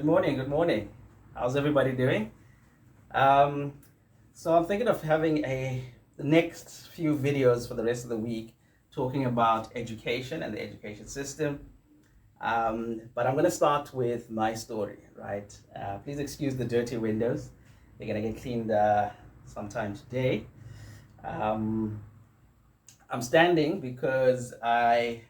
Good morning. Good morning. How's everybody doing? Um, so I'm thinking of having the next few videos for the rest of the week talking about education and the education system. But I'm going to start with my story, right? Please excuse the dirty windows. They're going to get cleaned sometime today. Um, I'm standing because I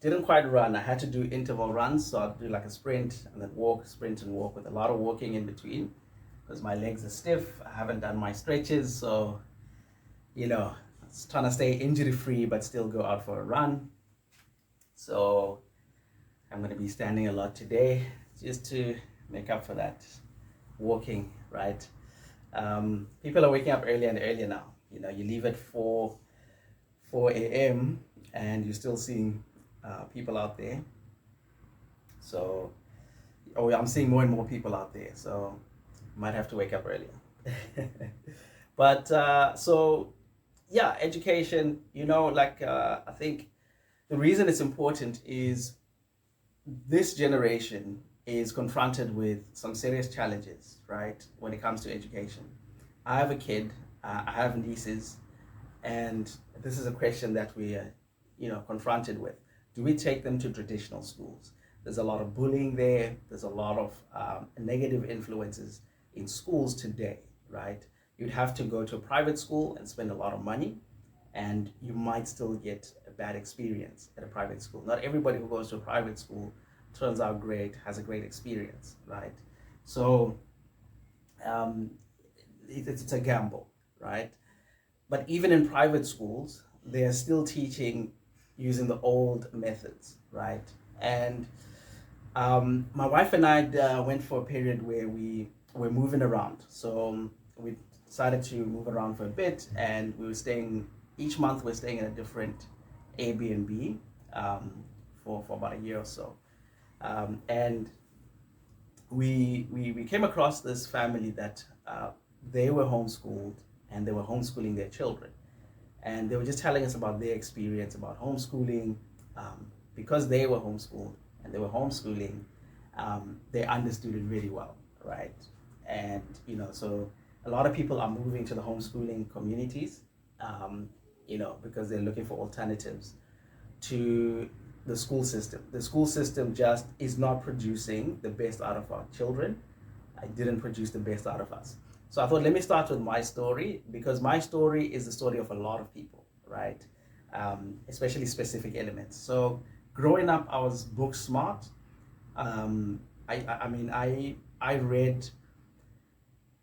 didn't quite run. I had to do interval runs, so I'd do like a sprint and then walk, sprint and walk with a lot of walking in between because my legs are stiff. I haven't done my stretches, so you know, I was trying to stay injury free but still go out for a run. So I'm going to be standing a lot today just to make up for that walking, right? People are waking up earlier and earlier now. You know, you leave at 4 a.m. and you're still seeing people out there. So, I'm seeing more and more people out there. So, might have to wake up earlier. But yeah, education. I think the reason it's important is this generation is confronted with some serious challenges, right? When it comes to education, I have a kid. I have nieces, and this is a question that we are, confronted with. Do we take them to traditional schools? There's a lot of bullying there. There's a lot of negative influences in schools today, right? You'd have to go to a private school and spend a lot of money, and you might still get a bad experience at a private school. Not everybody who goes to a private school turns out great, has a great experience, right? So it's a gamble, right? But even in private schools, they are still teaching using the old methods, right? And my wife and I went for a period where we were moving around. So we decided to move around for a bit, and we were staying, each month we're staying in a different Airbnb for about a year or so. And we came across this family that they were homeschooled and they were homeschooling their children. And they were just telling us about their experience about homeschooling. Because they were homeschooled and they were homeschooling, they understood it really well, right? And, so a lot of people are moving to the homeschooling communities, because they're looking for alternatives to the school system. The school system just is not producing the best out of our children. I didn't produce the best out of us. So I thought, let me start with my story, because my story is the story of a lot of people, right? Especially specific elements. So growing up, I was book smart. I read,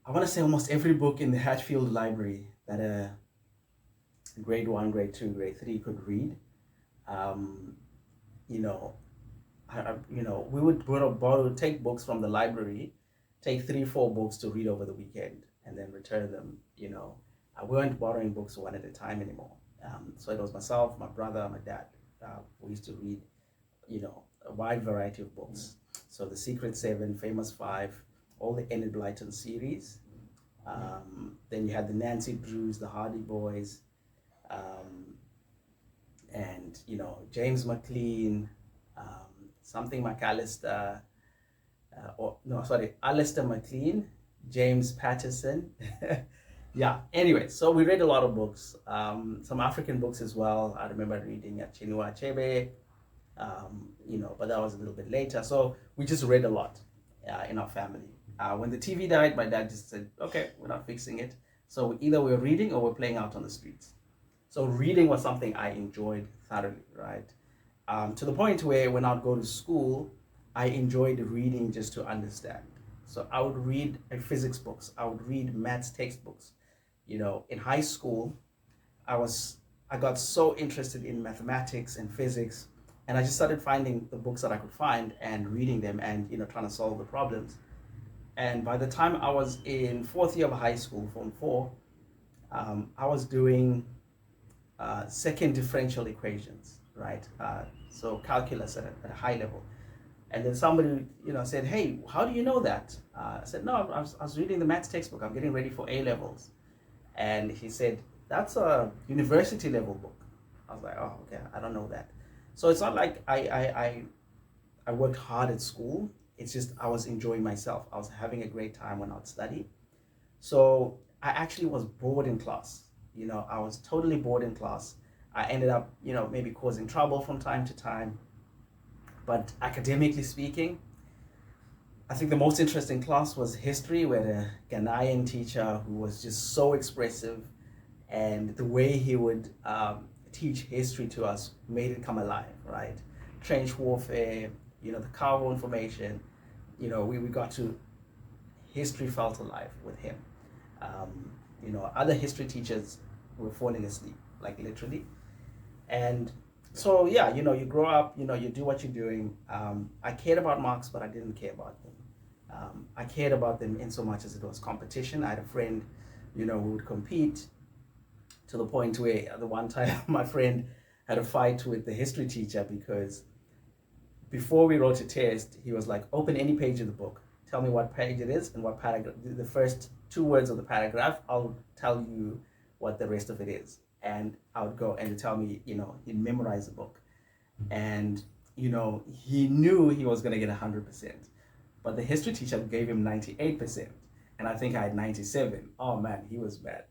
I want to say almost every book in the Hatfield library that a grade 1, grade 2, grade 3 could read. We would take books from the library, take 3, 4 books to read over the weekend, and then return them. We weren't borrowing books one at a time anymore. So it was myself, my brother, my dad. We used to read, a wide variety of books. So the Secret Seven, Famous Five, all the Enid Blyton series. Then you had the Nancy Drews, the Hardy Boys, and James McLean, something McAllister, Alistair McLean, James Patterson. Yeah, anyway, so we read a lot of books, some African books as well. I remember reading Chinua Achebe, but that was a little bit later. So we just read a lot in our family. When the TV died, my dad just said, okay, we're not fixing it. So either we're reading or we're playing out on the streets. So reading was something I enjoyed thoroughly, right? To the point where when I'd go to school, I enjoyed reading just to understand. So I would read physics books. I would read maths textbooks. In high school, I got so interested in mathematics and physics, and I just started finding the books that I could find and reading them and trying to solve the problems. And by the time I was in 4th year of high school, Form 4, I was doing second differential equations, right? So calculus at a high level. And then somebody, said, hey, how do you know that? I said, no, I was reading the maths textbook. I'm getting ready for A-levels. And he said, that's a university level book. I was like, oh, okay, I don't know that. So it's not like I worked hard at school. it's just I was enjoying myself. I was having a great time when I'd study. So I actually was bored in class. I was totally bored in class. I ended up, maybe causing trouble from time to time. But academically speaking, I think the most interesting class was history, where the Ghanaian teacher who was just so expressive, and the way he would teach history to us made it come alive, right? Trench warfare, the Congo information, we got to, history felt alive with him. Other history teachers were falling asleep, like literally. And so, yeah, you grow up, you do what you're doing. I cared about marks, but I didn't care about them. I cared about them in so much as it was competition. I had a friend, we would compete to the point where the one time my friend had a fight with the history teacher because before we wrote a test, he was like, open any page of the book. Tell me what page it is and what paragraph, the first 2 words of the paragraph, I'll tell you what the rest of it is. And I would go and he'd tell me, he'd memorize the book. And, he knew he was going to get 100%. But the history teacher gave him 98%. And I think I had 97. Oh man, he was mad.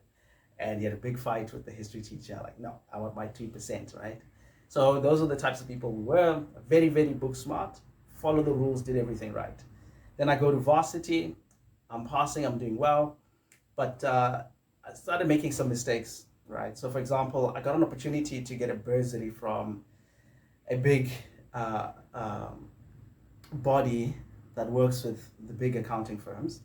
And he had a big fight with the history teacher. Like, no, I want my 2%, right? So those are the types of people we were. Very, very book smart. Follow the rules, did everything right. Then I go to Varsity. I'm passing, I'm doing well. But I started making some mistakes, right? So for example, I got an opportunity to get a bursary from a big body that works with the big accounting firms.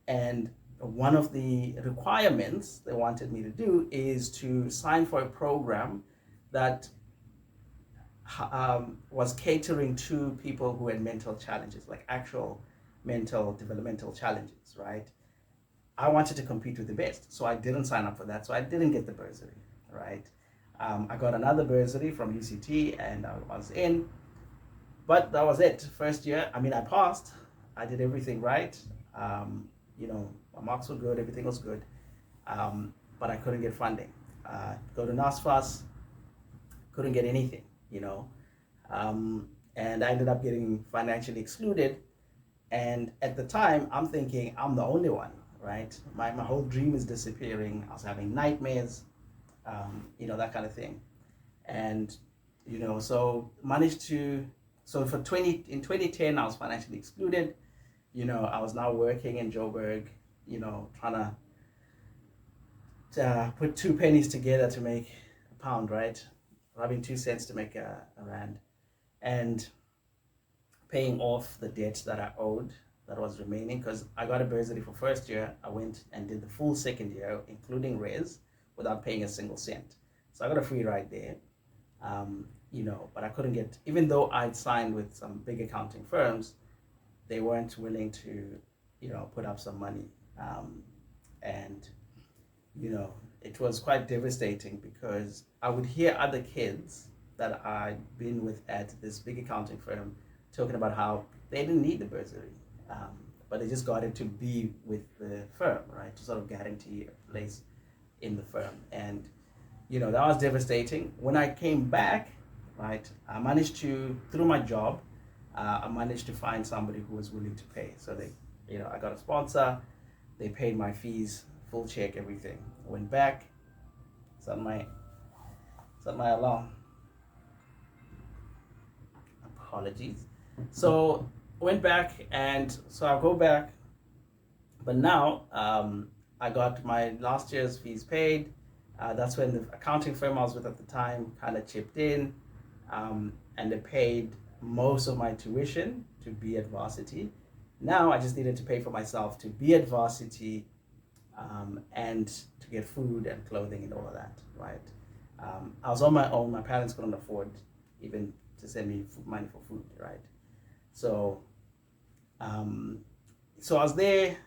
And one of the requirements they wanted me to do is to sign for a program that was catering to people who had mental challenges, like actual mental developmental challenges, right? I wanted to compete with the best, so I didn't sign up for that, so I didn't get the bursary, right? I got another bursary from UCT and I was in, but that was it. First year, I passed, I did everything right. My marks were good, everything was good, but I couldn't get funding. Go to NASFAS, couldn't get anything, and I ended up getting financially excluded. And at the time, I'm thinking I'm the only one, right? My whole dream is disappearing. I was having nightmares, that kind of thing. And, so in 2010, I was financially excluded. I was now working in Joburg, trying to put 2 pennies together to make a pound, right? Rubbing 2 cents to make a rand. And paying off the debt that I owed that was remaining, because I got a bursary for first year. I went and did the full second year, including res, without paying a single cent. So I got a free ride there, but I couldn't get, even though I'd signed with some big accounting firms, they weren't willing to, put up some money. And, it was quite devastating because I would hear other kids that I'd been with at this big accounting firm talking about how they didn't need the bursary, but they just got it to be with the firm, right? To sort of guarantee a place in the firm. And, that was devastating. When I came back, right, I managed to, through my job, I managed to find somebody who was willing to pay. So I got a sponsor, they paid my fees, full check, everything. I went back, it's on my alarm. Apologies. So went back, and so I'll go back, but now I got my last year's fees paid. That's when the accounting firm I was with at the time kind of chipped in, and they paid most of my tuition to be at Varsity. Now I just needed to pay for myself to be at Varsity, and to get food and clothing and all of that, right? I was on my own. My parents couldn't afford even to send me money for food, right? So, so I was there,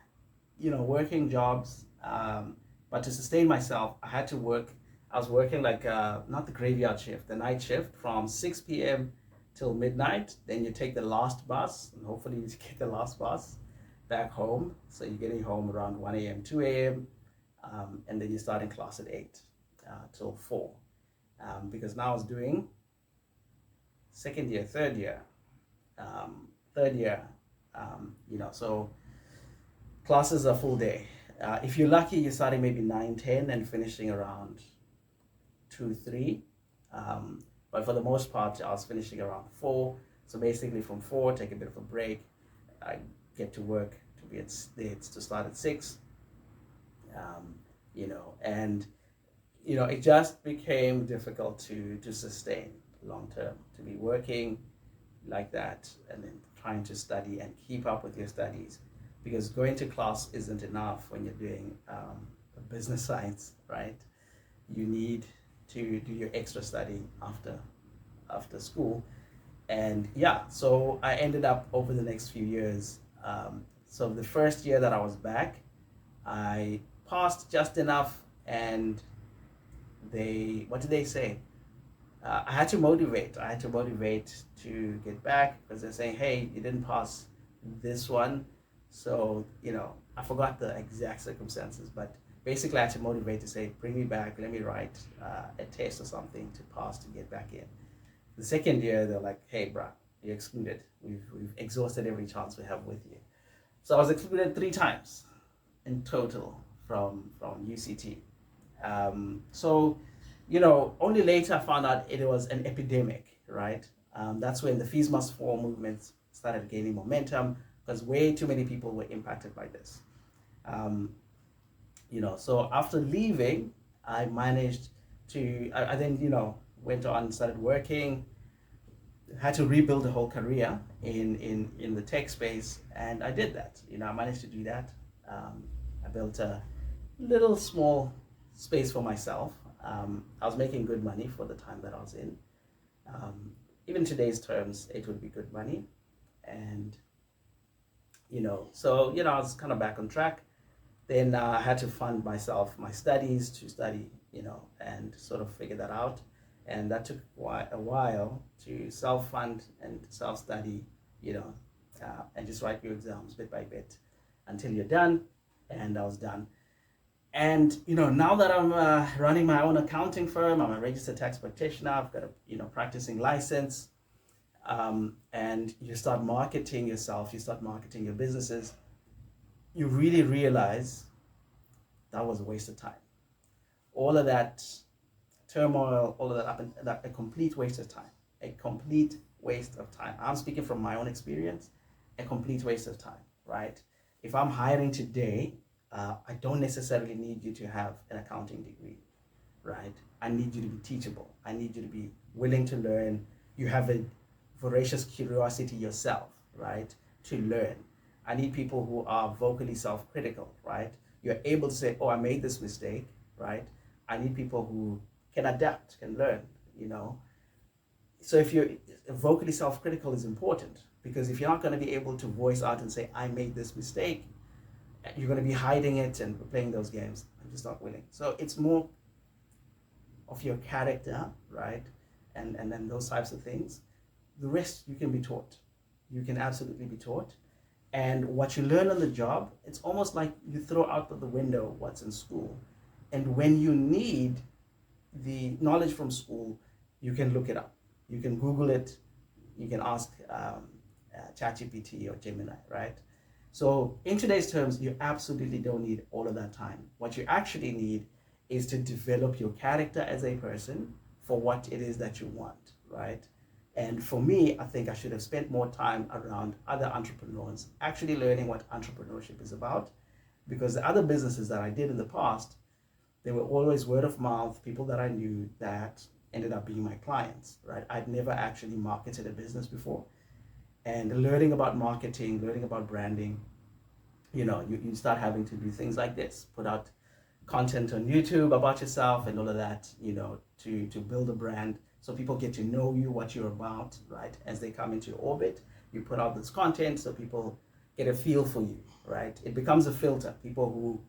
working jobs, but to sustain myself, I had to work. I was working like not the graveyard shift, the night shift from 6 p.m. till midnight. Then you take the last bus, and hopefully you get the last bus back home. So you're getting home around 1 a.m., 2 a.m., and then you start in class at 8 till 4. Because now I was doing second year, third year, So classes are full day. If you're lucky, you're starting maybe 9, 10 and finishing around 2, 3. But for the most part, I was finishing around 4. So basically from 4, take a bit of a break. I get to work to be to start at 6. And it just became difficult to sustain long term, to be working like that and then trying to study and keep up with your studies, because going to class isn't enough when you're doing business science, right? You need to do your extra study after school. And so I ended up over the next few years. So the first year that I was back, I passed just enough, and what did they say? I had to motivate to get back, because they're saying, hey, you didn't pass this one. So, I forgot the exact circumstances, but basically I had to motivate to say, bring me back, let me write a test or something to pass to get back in. The second year, they're like, hey, bruh, you're excluded. We've exhausted every chance we have with you. So I was excluded 3 times in total from UCT. Only later I found out it was an epidemic, right? That's when the fees must fall movement started gaining momentum, because way too many people were impacted by this. So after leaving, I managed to, I then, went on, started working, had to rebuild a whole career in the tech space, and I did that. I managed to do that. I built a little small space for myself. I was making good money for the time that I was in. Even today's terms, it would be good money. And, I was kind of back on track. Then I had to fund myself, my studies to study, and sort of figure that out. And that took a while to self-fund and self-study, and just write your exams bit by bit until you're done. And I was done. And now that I'm running my own accounting firm, I'm a registered tax practitioner. I've got a practicing license, and you start marketing yourself. You start marketing your businesses. You really realize that was a waste of time. All of that turmoil, all of that, a complete waste of time. A complete waste of time. I'm speaking from my own experience. A complete waste of time, right? If I'm hiring today, I don't necessarily need you to have an accounting degree, right? I need you to be teachable. I need you to be willing to learn. You have a voracious curiosity yourself, right? To learn. I need people who are vocally self-critical, right? You're able to say, oh, I made this mistake, right? I need people who can adapt, can learn, So if you're vocally self-critical is important, because if you're not going to be able to voice out and say, I made this mistake, you're going to be hiding it and playing those games. I'm just not willing. So it's more of your character, right? And then those types of things. The rest you can be taught. You can absolutely be taught. And what you learn on the job, it's almost like you throw out of the window what's in school. And when you need the knowledge from school, you can look it up. You can Google it. You can ask ChatGPT or Gemini, right? So in today's terms, you absolutely don't need all of that time. What you actually need is to develop your character as a person for what it is that you want, right? And for me, I think I should have spent more time around other entrepreneurs, actually learning what entrepreneurship is about, because the other businesses that I did in the past, they were always word of mouth, people that I knew that ended up being my clients, right? I'd never actually marketed a business before. And learning about marketing, learning about branding, you start having to do things like this, put out content on YouTube about yourself and all of that, to build a brand so people get to know you, what you're about, right? As they come into your orbit, you put out this content so people get a feel for you, right? It becomes a filter. People who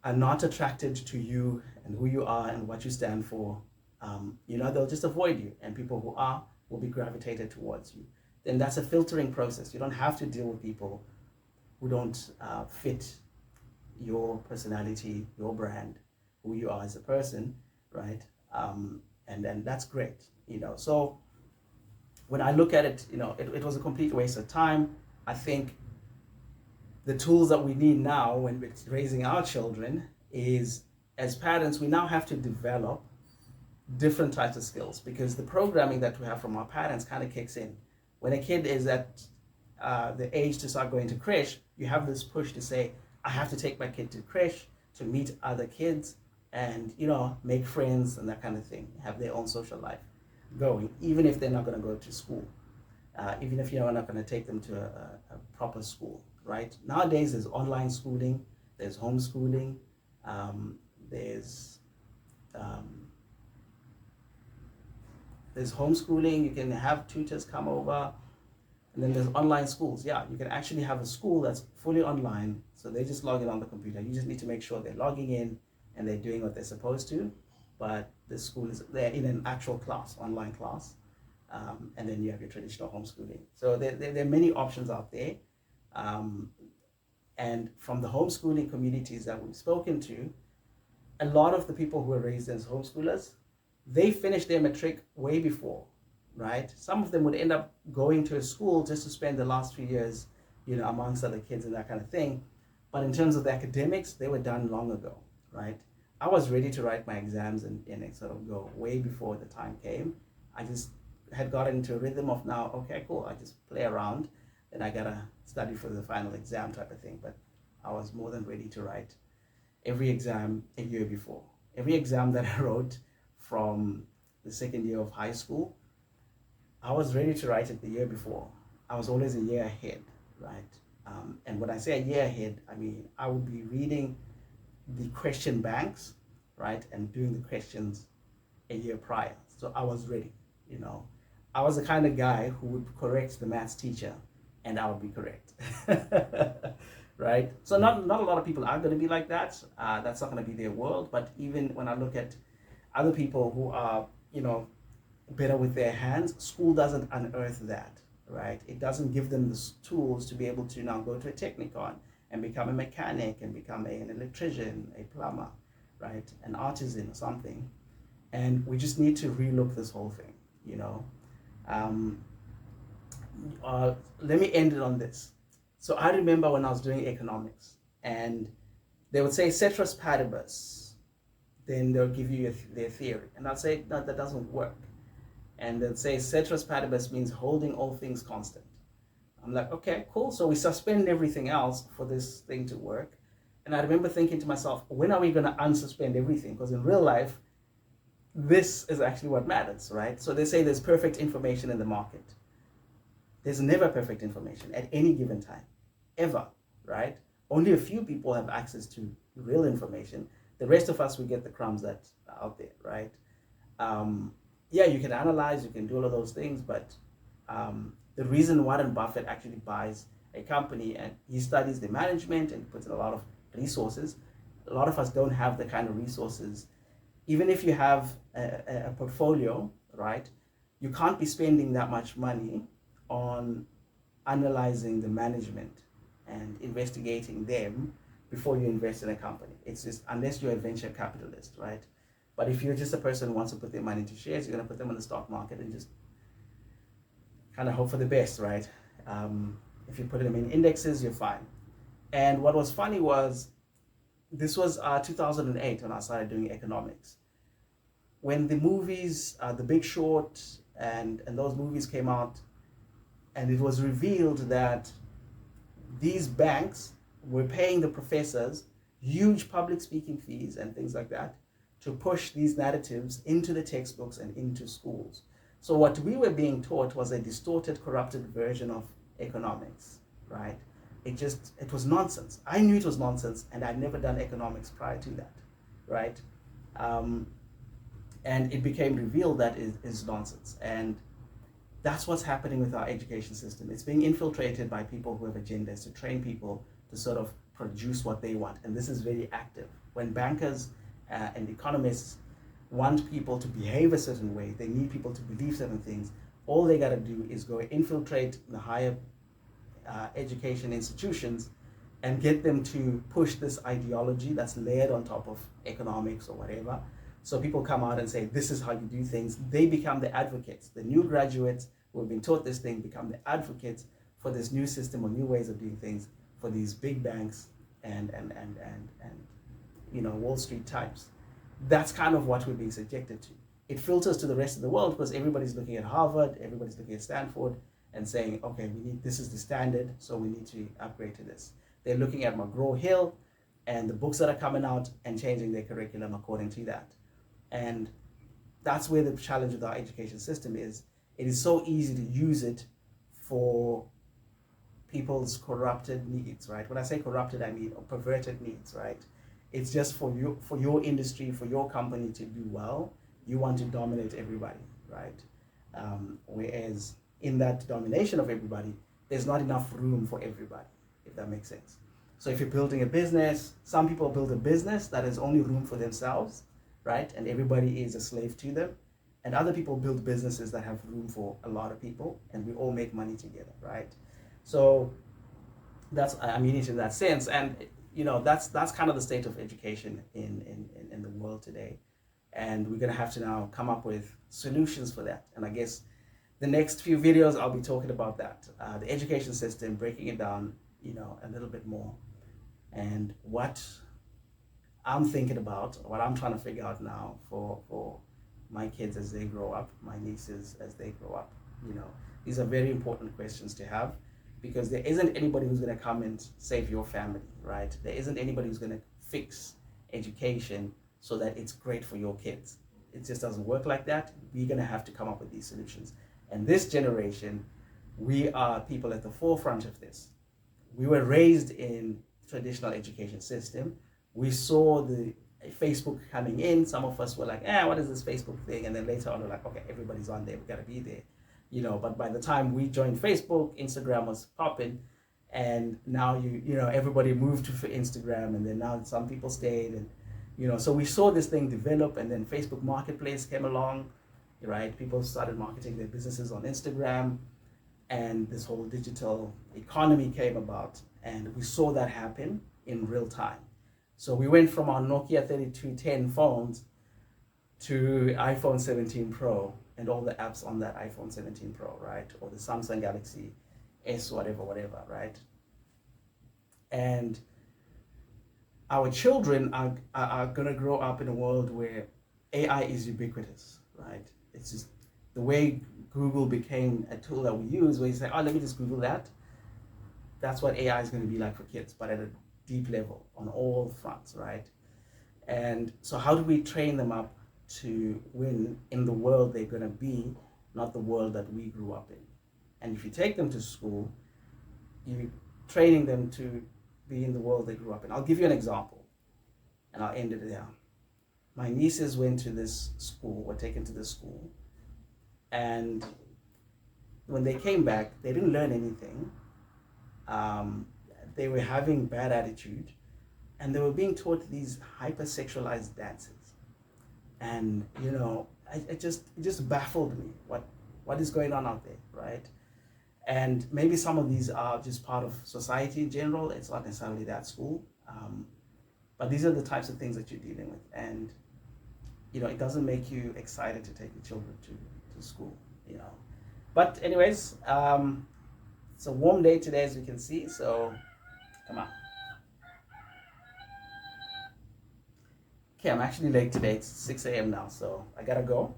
are not attracted to you and who you are and what you stand for, they'll just avoid you. And people who are will be gravitated towards you. Then that's a filtering process. You don't have to deal with people who don't fit your personality, your brand, who you are as a person, right? And then that's great, So when I look at it, it was a complete waste of time. I think the tools that we need now when we're raising our children is, as parents, we now have to develop different types of skills, because the programming that we have from our parents kind of kicks in. When a kid is at the age to start going to creche, you have this push to say, I have to take my kid to creche to meet other kids and, make friends and that kind of thing, have their own social life going, even if they're not going to go to school, even if you're not going to take them to a proper school, right? Nowadays, there's online schooling, there's homeschooling, there's homeschooling. You can have tutors come over, and then there's online schools. Yeah, you can actually have a school that's fully online, so they just log in on the computer. You just need to make sure they're logging in and they're doing what they're supposed to, but the school is, they're in an actual class, online class, and then you have your traditional homeschooling. So there are many options out there, and from the homeschooling communities that we've spoken to, a lot of the people who were raised as homeschoolers, they finished their matric way before, right? Some of them would end up going to a school just to spend the last few years, amongst other kids and that kind of thing. But in terms of the academics, they were done long ago, right? I was ready to write my exams and sort of go way before the time came. I just had gotten into a rhythm of now, okay, cool, I just play around, and I gotta study for the final exam type of thing. But I was more than ready to write every exam a year before. Every exam that I wrote from the second year of high school, I was ready to write it the year before. I was always a year ahead, right? And when I say a year ahead, I mean, I would be reading the question banks, right? And doing the questions a year prior. So I was ready, I was the kind of guy who would correct the maths teacher and I would be correct, right? So not a lot of people are going to be like that. That's not going to be their world. But even when I look at other people who are, better with their hands, school doesn't unearth that, right? It doesn't give them the tools to be able to now go to a technicon and become a mechanic and become an electrician, a plumber, right? An artisan or something. And we just need to relook this whole thing, Let me end it on this. So I remember when I was doing economics, and they would say ceteris paribus, then they'll give you their theory. And I'll say, no, that doesn't work. And they'll say ceteris paribus means holding all things constant. I'm like, okay, cool. So we suspend everything else for this thing to work. And I remember thinking to myself, when are we going to unsuspend everything? Because in real life, this is actually what matters, right? So they say there's perfect information in the market. There's never perfect information at any given time, ever, right? Only a few people have access to real information. The rest of us, we get the crumbs that are out there, right? Yeah, you can analyze, you can do all of those things, but the reason Warren Buffett actually buys a company and he studies the management and puts in a lot of resources, a lot of us don't have the kind of resources. Even if you have a portfolio, right, you can't be spending that much money on analyzing the management and investigating them before you invest in a company. It's just, unless you're a venture capitalist, right? But if you're just a person who wants to put their money into shares, you're going to put them on the stock market and just kind of hope for the best, right? If you put them in indexes, you're fine. And what was funny was, this was 2008 when I started doing economics. When the movies, The Big Short and those movies came out, and it was revealed that these banks were paying the professors huge public speaking fees and things like that to push these narratives into the textbooks and into schools. So what we were being taught was a distorted, corrupted version of economics, right? It was nonsense. I knew it was nonsense, and I'd never done economics prior to that, right? And it became revealed that it is nonsense. And that's what's happening with our education system. It's being infiltrated by people who have agendas to train people to sort of produce what they want. And this is very active. When bankers and economists want people to behave a certain way, they need people to believe certain things, all they gotta do is go infiltrate the higher education institutions and get them to push this ideology that's layered on top of economics or whatever. So people come out and say, this is how you do things. They become the advocates. The new graduates who have been taught this thing become the advocates for this new system or new ways of doing things for these big banks and Wall Street types. That's kind of what we're being subjected to. It filters to the rest of the world because everybody's looking at Harvard, everybody's looking at Stanford, and saying, okay, this is the standard, so we need to upgrade to this. They're looking at McGraw-Hill and the books that are coming out and changing their curriculum according to that. And that's where the challenge with our education system is. It is so easy to use it for people's corrupted needs, right? When I say corrupted, I mean perverted needs, right? It's just for your industry, for your company to do well. You want to dominate everybody, right? Whereas in that domination of everybody, there's not enough room for everybody, if that makes sense. So if you're building a business, some people build a business that has only room for themselves, right? And everybody is a slave to them. And other people build businesses that have room for a lot of people, and we all make money together, right? So that's, I mean it in that sense. And that's kind of the state of education in the world today. And we're gonna have to now come up with solutions for that. And I guess the next few videos I'll be talking about that, the education system, breaking it down, a little bit more, and what I'm thinking about, what I'm trying to figure out now for my kids as they grow up, my nieces as they grow up. These are very important questions to have, because there isn't anybody who's going to come and save your family, right? There isn't anybody who's going to fix education so that it's great for your kids. It just doesn't work like that. We're going to have to come up with these solutions. And this generation, we are people at the forefront of this. We were raised in traditional education system. We saw the Facebook coming in. Some of us were like, what is this Facebook thing? And then later on, we're like, okay, everybody's on there. We got to be there. But by the time we joined Facebook, Instagram was popping. And now, everybody moved to Instagram. And then now some people stayed. And, so we saw this thing develop. And then Facebook Marketplace came along, right? People started marketing their businesses on Instagram. And this whole digital economy came about. And we saw that happen in real time. So we went from our Nokia 3210 phones to iPhone 17 Pro and all the apps on that iPhone 17 Pro, right? Or the Samsung Galaxy S, whatever, right? And our children are going to grow up in a world where AI is ubiquitous, right? It's just the way Google became a tool that we use, where you say, let me just Google that. That's what AI is going to be like for kids, but at a deep level on all fronts, right? And so how do we train them up to win in the world they're going to be, not the world that we grew up in? And if you take them to school, you're training them to be in the world they grew up in. I'll give you an example, and I'll end it there. My nieces went to this school, were taken to this school, and when they came back, they didn't learn anything. They were having bad attitude, and they were being taught these hypersexualized dances. And it just baffled me what is going on out there, right? And maybe some of these are just part of society in general. It's not necessarily that school, but these are the types of things that you're dealing with. And it doesn't make you excited to take your children to school. But anyways, it's a warm day today, as we can see, so come on. Okay, I'm actually late today. It's 6 a.m. now, so I gotta go.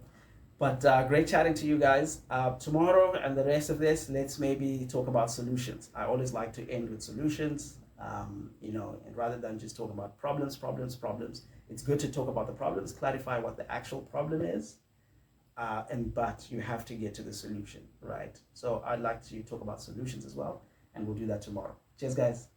But great chatting to you guys. Tomorrow and the rest of this, let's maybe talk about solutions. I always like to end with solutions, and rather than just talk about problems. It's good to talk about the problems, clarify what the actual problem is, but you have to get to the solution, right? So I'd like to talk about solutions as well, and we'll do that tomorrow. Cheers, guys.